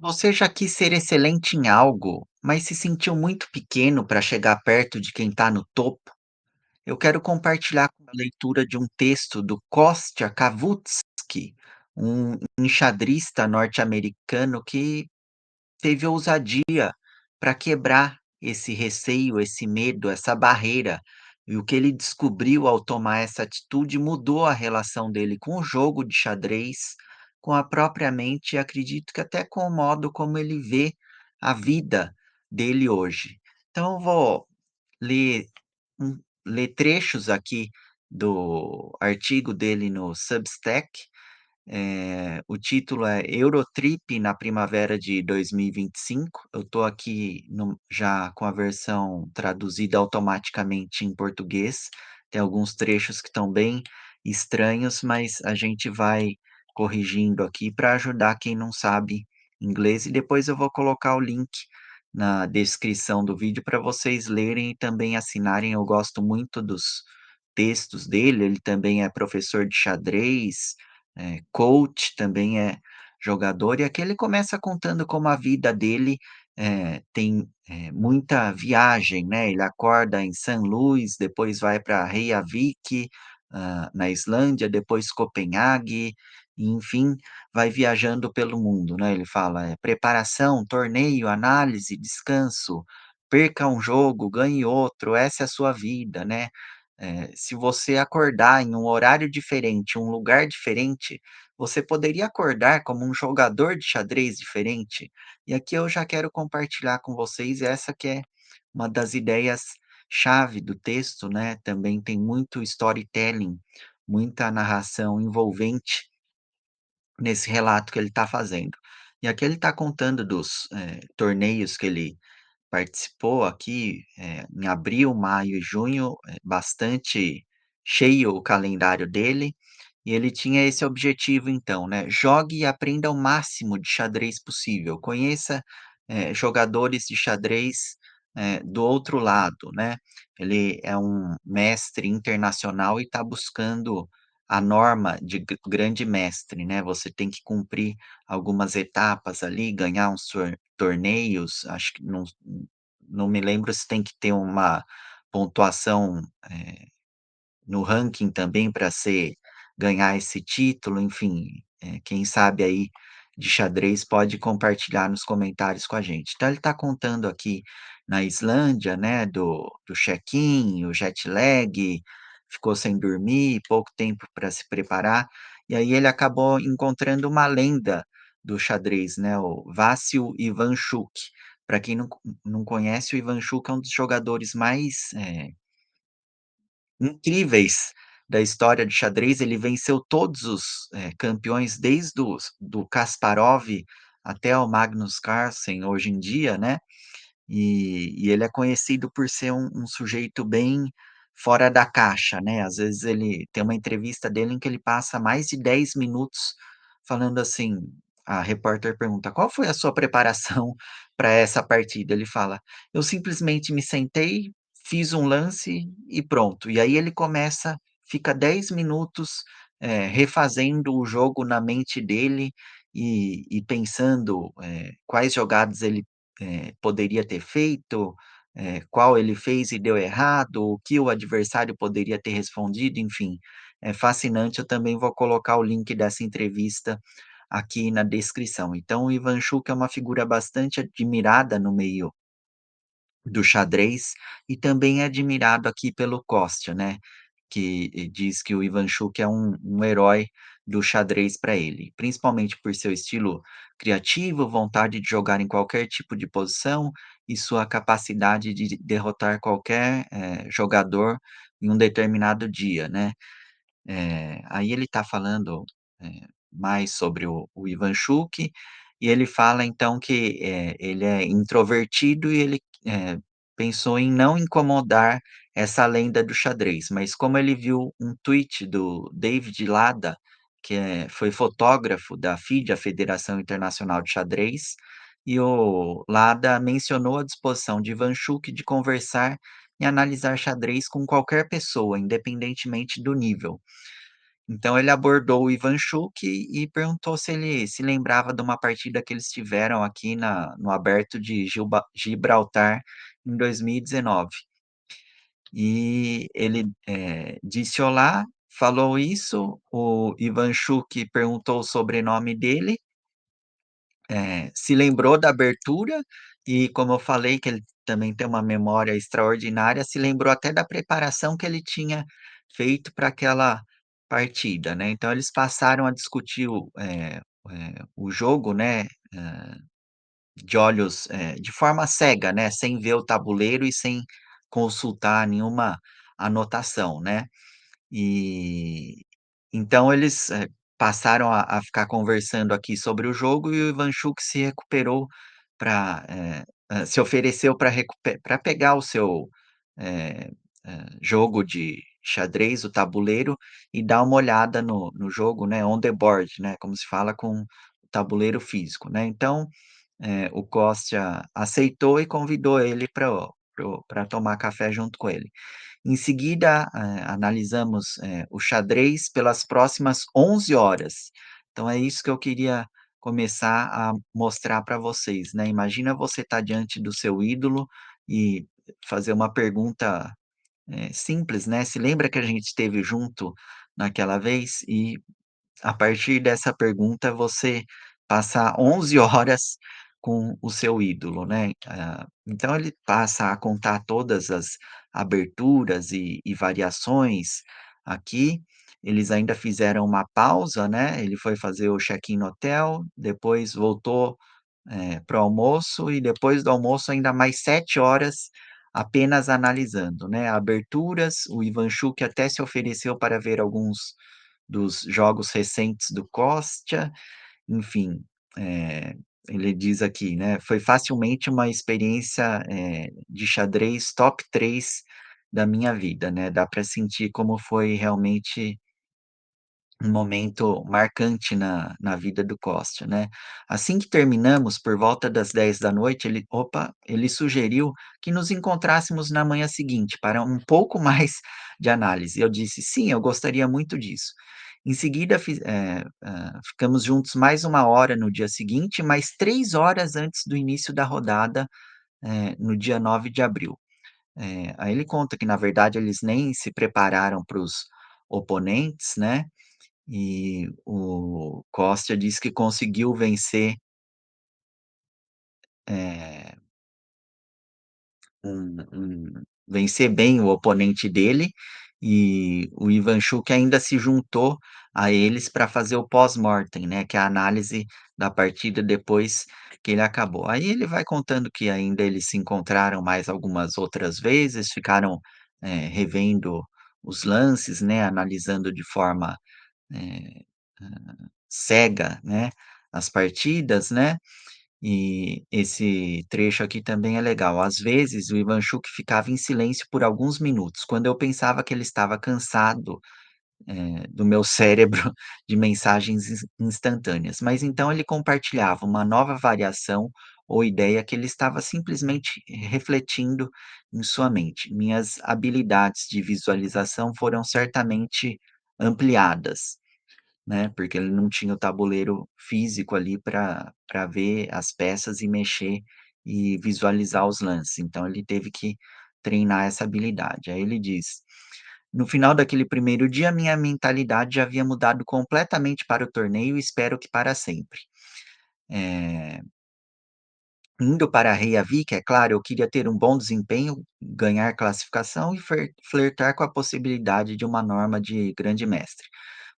Você já quis ser excelente em algo, mas se sentiu muito pequeno para chegar perto de quem está no topo? Eu quero compartilhar com a leitura de um texto do Kostya Kavutsky, um enxadrista norte-americano que teve ousadia para quebrar esse receio, esse medo, essa barreira. E o que ele descobriu ao tomar essa atitude mudou a relação dele com o jogo de xadrez, com a própria mente e acredito que até com o modo como ele vê a vida dele hoje. Então eu vou ler, ler trechos aqui do artigo dele no Substack. O título é Eurotrip na primavera de 2025. Eu estou aqui já com a versão traduzida automaticamente em português. Tem alguns trechos que estão bem estranhos, mas a gente vai corrigindo aqui para ajudar quem não sabe inglês. E depois eu vou colocar o link na descrição do vídeo para vocês lerem e também assinarem. Eu gosto muito dos textos dele. Ele também é professor de xadrez, coach, também é jogador, e aqui ele começa contando como a vida dele, tem, muita viagem, né, ele acorda em São Luís, depois vai para Reykjavik, na Islândia, depois Copenhague, e enfim, vai viajando pelo mundo, né, ele fala, preparação, torneio, análise, descanso, perca um jogo, ganhe outro, essa é a sua vida, né. Se você acordar em um horário diferente, um lugar diferente, você poderia acordar como um jogador de xadrez diferente. E aqui eu já quero compartilhar com vocês essa que é uma das ideias chave do texto, né? Também tem muito storytelling, muita narração envolvente nesse relato que ele está fazendo. E aqui ele está contando dos torneios que ele participou aqui, em abril, maio e junho, bastante cheio o calendário dele, e ele tinha esse objetivo então, né, jogue e aprenda o máximo de xadrez possível, conheça, jogadores de xadrez, do outro lado, né. Ele é um mestre internacional e está buscando a norma de grande mestre, né, você tem que cumprir algumas etapas ali, ganhar uns torneios, acho que não me lembro se tem que ter uma pontuação, no ranking também para ser ganhar esse título, enfim, quem sabe aí de xadrez pode compartilhar nos comentários com a gente. Então ele está contando aqui na Islândia, né, do check-in, o jet lag, ficou sem dormir, pouco tempo para se preparar, e aí ele acabou encontrando uma lenda do xadrez, né, o Vassil Ivanchuk. Para quem não conhece, o Ivanchuk é um dos jogadores mais, incríveis da história de xadrez, ele venceu todos os, campeões desde do Kasparov até o Magnus Carlsen hoje em dia, né, e ele é conhecido por ser um sujeito bem fora da caixa, né, às vezes ele tem uma entrevista dele em que ele passa mais de 10 minutos falando assim, a repórter pergunta: "Qual foi a sua preparação para essa partida?" Ele fala: "Eu simplesmente me sentei, fiz um lance e pronto". E aí ele começa, fica 10 minutos, refazendo o jogo na mente dele e pensando, quais jogadas ele poderia ter feito, qual ele fez e deu errado, o que o adversário poderia ter respondido, enfim, é fascinante. Eu também vou colocar o link dessa entrevista aqui na descrição. Então, o Ivan Schuch é uma figura bastante admirada no meio do xadrez e também é admirado aqui pelo Kostya, né, que diz que o Ivan Schuch é um herói do xadrez para ele, principalmente por seu estilo criativo, vontade de jogar em qualquer tipo de posição e sua capacidade de derrotar qualquer, jogador em um determinado dia, né. Aí ele está falando, mais sobre o Ivan Schuch, e ele fala então que, ele é introvertido e ele, pensou em não incomodar essa lenda do xadrez, mas como ele viu um tweet do David Lada, que foi fotógrafo da FIDE, a Federação Internacional de Xadrez, e o Lada mencionou a disposição de Ivan Schuch de conversar e analisar xadrez com qualquer pessoa, independentemente do nível. Então ele abordou o Ivanchuk e perguntou se ele se lembrava de uma partida que eles tiveram aqui no Aberto de Gibraltar em 2019. E ele, disse olá, falou isso, o Ivanchuk perguntou o sobrenome dele, se lembrou da abertura e, como eu falei que ele também tem uma memória extraordinária, se lembrou até da preparação que ele tinha feito para aquela partida, né. Então eles passaram a discutir o jogo, né, hã, de olhos, de forma cega, né, sem ver o tabuleiro e sem consultar nenhuma anotação, né. E então eles, passaram a ficar conversando aqui sobre o jogo e o Ivanchuk se recuperou para, se ofereceu para pegar o seu, eh jogo de xadrez, o tabuleiro, e dar uma olhada no jogo, né, on the board, né, como se fala com o tabuleiro físico, né. Então, o Kostya aceitou e convidou ele para tomar café junto com ele. Em seguida, analisamos, o xadrez pelas próximas 11 horas. Então é isso que eu queria começar a mostrar para vocês, né. Imagina você estar diante do seu ídolo e fazer uma pergunta, simples, né. "Se lembra que a gente esteve junto naquela vez?" E a partir dessa pergunta, você passar 11 horas com o seu ídolo, né. Então ele passa a contar todas as aberturas e variações aqui. Eles ainda fizeram uma pausa, né, ele foi fazer o check-in no hotel, depois voltou, para o almoço e depois do almoço ainda mais 7 horas apenas analisando, né, aberturas. O Ivanchuk até se ofereceu para ver alguns dos jogos recentes do Kostya, enfim, eh, ele diz aqui, né: "Foi facilmente uma experiência, de xadrez top 3 da minha vida", né, dá para sentir como foi realmente um momento marcante na vida do Costa, né. Assim que terminamos, por volta das 10 da noite, ele sugeriu que nos encontrássemos na manhã seguinte para um pouco mais de análise. Eu disse: "Sim, eu gostaria muito disso". Em seguida ficamos juntos mais 1 hora no dia seguinte, mais 3 horas antes do início da rodada, no dia 9 de abril. Aí ele conta que na verdade eles nem se prepararam para os oponentes, né, e o Costa disse que conseguiu eh, vencer bem o oponente dele, e o Ivanchuk ainda se juntou a eles para fazer o pós-mortem, né, que é a análise da partida depois que ele acabou. Aí ele vai contando que ainda eles se encontraram mais algumas outras vezes, ficaram, revendo os lances, né, analisando de forma, eh, cega, né, as partidas, né, e esse trecho aqui também é legal. Às vezes, o Ivanchuk ficava em silêncio por alguns minutos, quando eu pensava que ele estava cansado, do meu cérebro de mensagens instantâneas. Mas então ele compartilhava uma nova variação ou ideia que ele estava simplesmente refletindo em sua mente. Minhas habilidades de visualização foram certamente ampliadas. Né, porque ele não tinha o tabuleiro físico ali para ver as peças e mexer e visualizar os lances, então ele teve que treinar essa habilidade. Aí ele diz: "No final daquele primeiro dia, minha mentalidade já havia mudado completamente para o torneio e espero que para sempre. Eh, Indo para Reykjavik, é claro, eu queria ter um bom desempenho, ganhar classificação e flertar com a possibilidade de uma norma de grande mestre.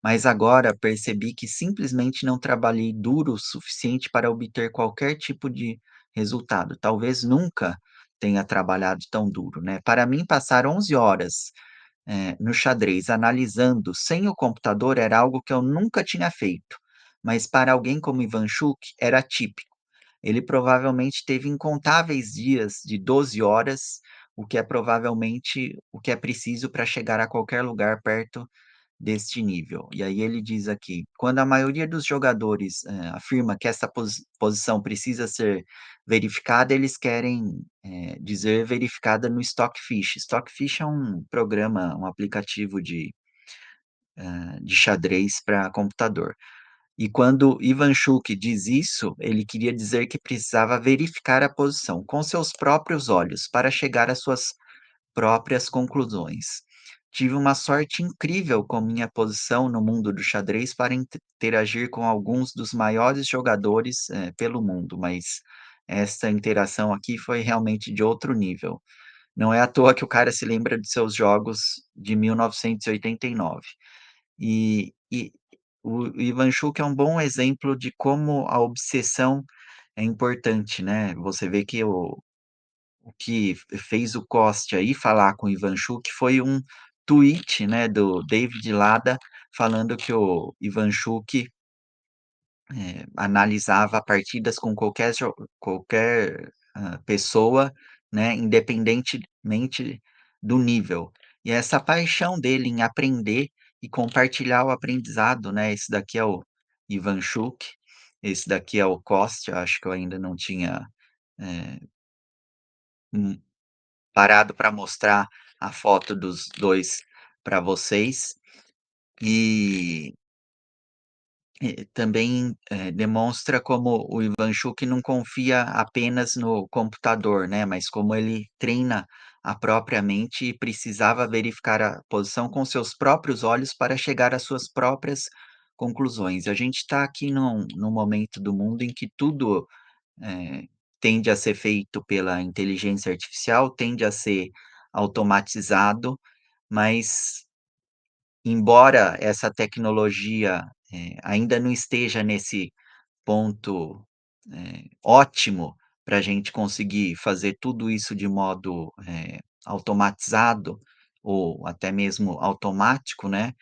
Mas agora percebi que simplesmente não trabalhei duro o suficiente para obter qualquer tipo de resultado. Talvez nunca tenha trabalhado tão duro, né? Para mim, passar 11 horas, no xadrez analisando sem o computador era algo que eu nunca tinha feito. Mas para alguém como Ivan Schuch era típico. Ele provavelmente teve incontáveis dias de 12 horas, o que é provavelmente o que é preciso para chegar a qualquer lugar perto deste nível. E aí ele diz aqui: "Quando a maioria dos jogadores, afirma que essa posição precisa ser verificada, eles querem, dizer verificada no Stockfish". Stockfish é um programa, um aplicativo de xadrez para computador. E quando Ivanchuk diz isso, ele queria dizer que precisava verificar a posição com seus próprios olhos para chegar às suas próprias conclusões. Tive uma sorte incrível com minha posição no mundo do xadrez para interagir com alguns dos maiores jogadores, pelo mundo, mas essa interação aqui foi realmente de outro nível. Não é à toa que o cara se lembra de seus jogos de 1989. E o Ivanchuk é um bom exemplo de como a obsessão é importante, né. Você vê que o que fez o Kostya ir falar com o Ivanchuk foi um tweet, né, do David Lada falando que o Ivanchuk, analisava partidas com qualquer, pessoa, né, independentemente do nível. E essa paixão dele em aprender e compartilhar o aprendizado, né, esse daqui é o Ivanchuk, esse daqui é o Kostya, acho que eu ainda não tinha, eh, hum, parado para mostrar a foto dos 2 para vocês. E também, demonstra como o Ivanchuk não confia apenas no computador, né, mas como ele treina a própria mente e precisava verificar a posição com seus próprios olhos para chegar às suas próprias conclusões. A gente está aqui num momento do mundo em que tudo, eh, tende a ser feito pela inteligência artificial, tende a ser automatizado, mas embora essa tecnologia, ainda não esteja nesse ponto, ótimo para a gente conseguir fazer tudo isso de modo, automatizado ou até mesmo automático, né,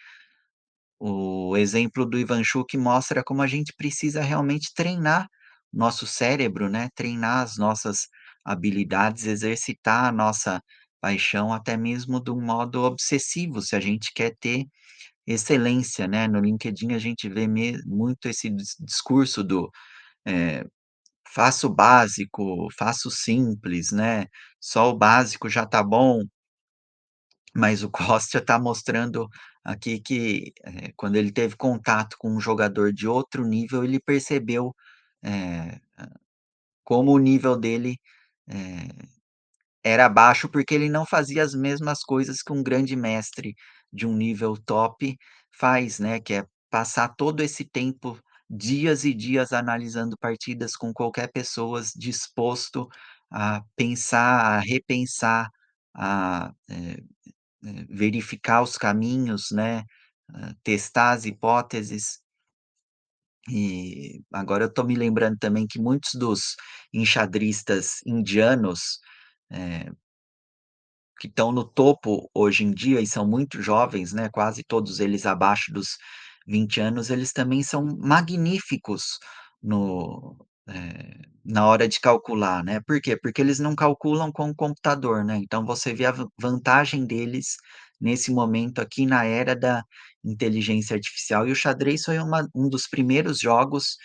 o exemplo do Ivanchuk mostra como a gente precisa realmente treinar nosso cérebro, né, treinar as nossas habilidades, exercitar a nossa paixão até mesmo de um modo obsessivo, se a gente quer ter excelência, né. No LinkedIn a gente vê muito esse discurso do, eh, "faço o básico, faço o simples", né, "só o básico já tá bom", mas o Costa está mostrando aqui que, quando ele teve contato com um jogador de outro nível, ele percebeu, eh, como o nível dele, eh era baixo, porque ele não fazia as mesmas coisas que um grande mestre de um nível top faz, né, que é passar todo esse tempo, dias e dias analisando partidas com qualquer pessoas, disposto a pensar, a repensar, a, verificar os caminhos, né, testar as hipóteses. E agora eu estou me lembrando também que muitos dos enxadristas indianos, eh que estão no topo hoje em dia e são muito jovens, né, quase todos eles abaixo dos 20 anos, eles também são magníficos no na hora de calcular, né. Por quê? Porque eles não calculam com o computador, né, então você vê a vantagem deles nesse momento aqui na era da inteligência artificial e o xadrez foi um dos primeiros jogos,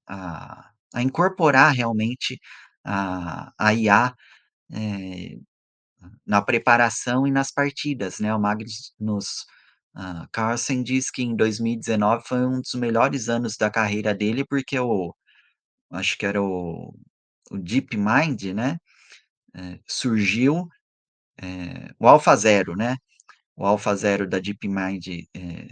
a incorporar realmente a IA, eh na preparação e nas partidas, né, o Magnus, Carlsen diz que em 2019 foi um dos melhores anos da carreira dele, porque acho que era o DeepMind, né, surgiu, o AlphaZero, né, o AlphaZero da DeepMind,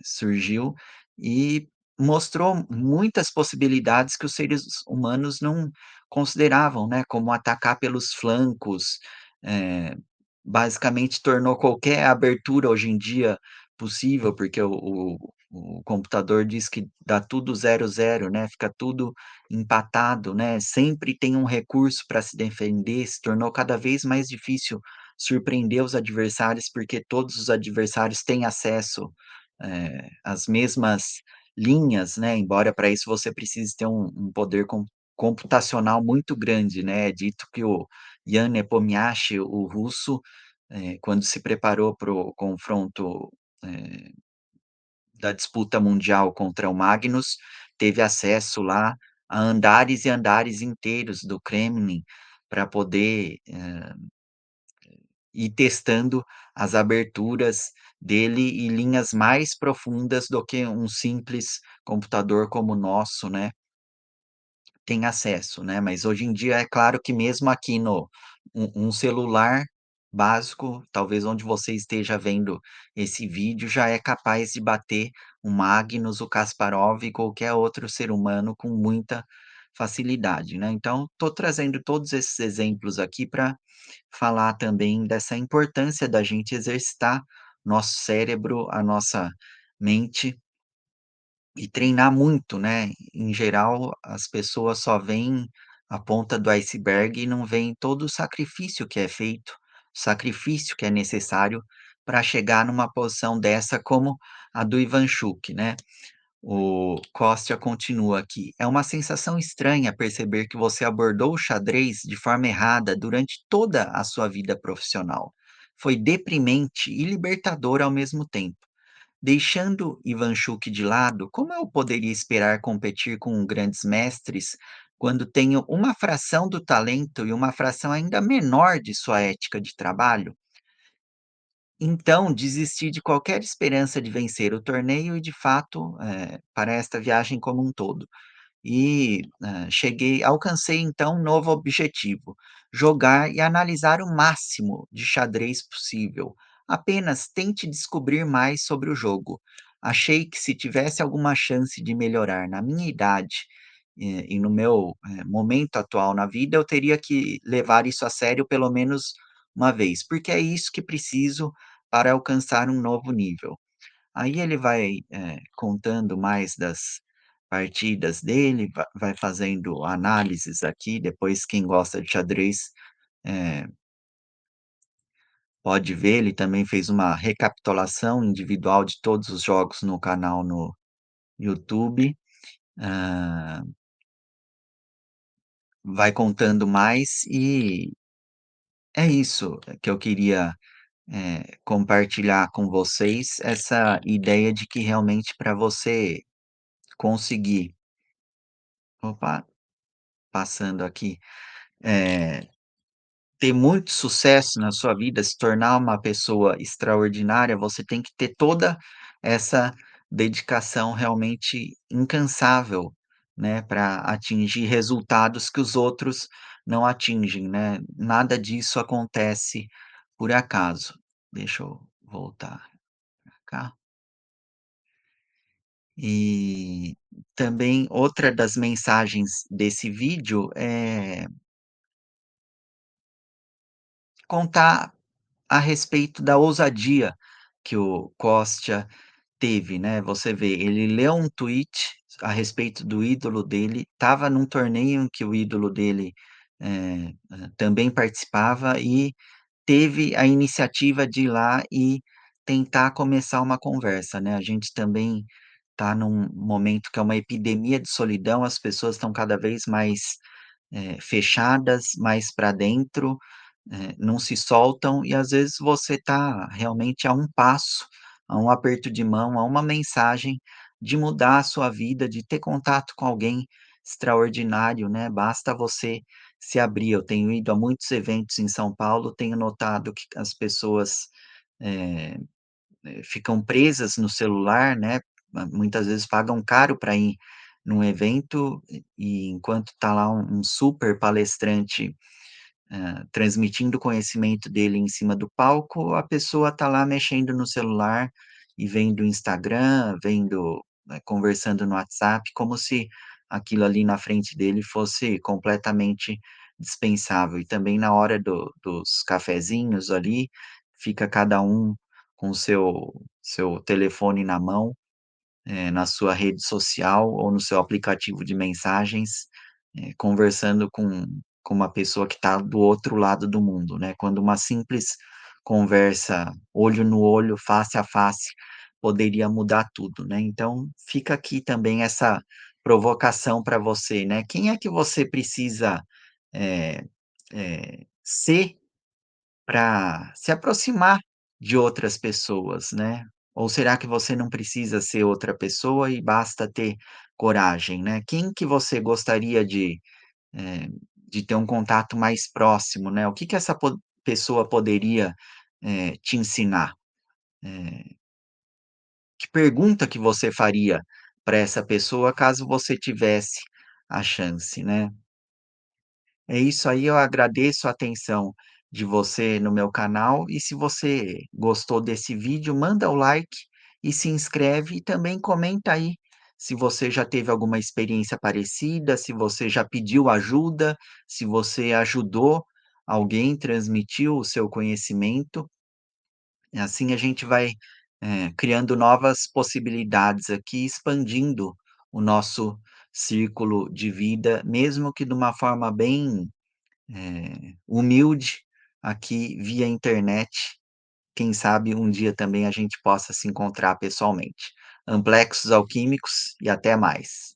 surgiu e mostrou muitas possibilidades que os seres humanos não consideravam, né, como atacar pelos flancos, eh, basicamente tornou qualquer abertura hoje em dia possível, porque o computador diz que dá tudo 0-0, né, fica tudo empatado, né, sempre tem um recurso para se defender, se tornou cada vez mais difícil surpreender os adversários, porque todos os adversários têm acesso, às mesmas linhas, né, embora para isso você precise ter um poder computacional muito grande, né, é dito que o Jan Nepomniachtchi, o russo, quando se preparou para o confronto, eh, da disputa mundial contra o Magnus, teve acesso lá a andares e andares inteiros do Kremlin para poder, ir testando as aberturas dele e linhas mais profundas do que um simples computador como o nosso, né, tem acesso, né, mas hoje em dia é claro que mesmo aqui no um celular básico, talvez onde você esteja vendo esse vídeo, já é capaz de bater o Magnus, o Kasparov e qualquer outro ser humano com muita facilidade, né. Então, estou trazendo todos esses exemplos aqui para falar também dessa importância da gente exercitar nosso cérebro, a nossa mente e treinar muito, né. Em geral, as pessoas só veem a ponta do iceberg e não veem todo o sacrifício que é feito, o sacrifício que é necessário para chegar numa posição dessa como a do Ivanchuk, né. O Kostya continua aqui: "É uma sensação estranha perceber que você abordou o xadrez de forma errada durante toda a sua vida profissional. Foi deprimente e libertador ao mesmo tempo. Deixando Ivanchuk de lado, como eu poderia esperar competir com grandes mestres quando tenho uma fração do talento e uma fração ainda menor de sua ética de trabalho? Então, desisti de qualquer esperança de vencer o torneio e, de fato, para esta viagem como um todo. E, alcancei então um novo objetivo: jogar e analisar o máximo de xadrez possível. Apenas tente descobrir mais sobre o jogo. Achei que se tivesse alguma chance de melhorar na minha idade, e no meu, momento atual na vida, eu teria que levar isso a sério pelo menos uma vez, porque é isso que preciso para alcançar um novo nível. Aí ele vai, contando mais das partidas dele, vai fazendo análises aqui, depois quem gosta de xadrez, eh, pode ver, ele também fez uma recapitulação individual de todos os jogos no canal no YouTube, hã, vai contando mais e é isso que eu queria, compartilhar com vocês, essa ideia de que realmente para você conseguir opa, passando aqui. Eh, Ter muito sucesso na sua vida, se tornar uma pessoa extraordinária, você tem que ter toda essa dedicação realmente incansável, né, para atingir resultados que os outros não atingem, né. Nada disso acontece por acaso. Deixa eu voltar pra cá. E também outra das mensagens desse vídeo é contar a respeito da ousadia que o Kostya teve, né, você vê, ele leu um tweet a respeito do ídolo dele, estava num torneio em que o ídolo dele, também participava e teve a iniciativa de ir lá e tentar começar uma conversa, né. A gente também está num momento que é uma epidemia de solidão, as pessoas estão cada vez mais, fechadas, mais para dentro, não se soltam e às vezes você está realmente a um passo, a um aperto de mão, a uma mensagem de mudar a sua vida, de ter contato com alguém extraordinário, né, basta você se abrir. Eu tenho ido a muitos eventos em São Paulo, tenho notado que as pessoas, eh ficam presas no celular, né, muitas vezes pagam caro para ir num evento e enquanto está lá um super palestrante transmitindo o conhecimento dele em cima do palco, a pessoa está lá mexendo no celular e vendo o Instagram, vendo, conversando no WhatsApp, como se aquilo ali na frente dele fosse completamente dispensável. E também na hora dos cafezinhos ali, fica cada um com o seu telefone na mão, na sua rede social ou no seu aplicativo de mensagens, conversando com uma pessoa que está do outro lado do mundo, né, quando uma simples conversa olho no olho, face a face, poderia mudar tudo, né. Então, fica aqui também essa provocação para você, né, quem é que você precisa, ser para se aproximar de outras pessoas, né? Ou será que você não precisa ser outra pessoa e basta ter coragem, né? Quem que você gostaria de ter um contato mais próximo, né? O que que essa pessoa poderia, te ensinar? Que pergunta que você faria para essa pessoa caso você tivesse a chance, né? É isso aí, eu agradeço a atenção de você no meu canal e se você gostou desse vídeo, manda o like e se inscreve e também comenta aí se você já teve alguma experiência parecida, se você já pediu ajuda, se você ajudou alguém, transmitiu o seu conhecimento. E assim a gente vai, criando novas possibilidades aqui, expandindo o nosso círculo de vida, mesmo que de uma forma bem humilde aqui via internet. Quem sabe um dia também a gente possa se encontrar pessoalmente. Amplexos alquímicos e até mais.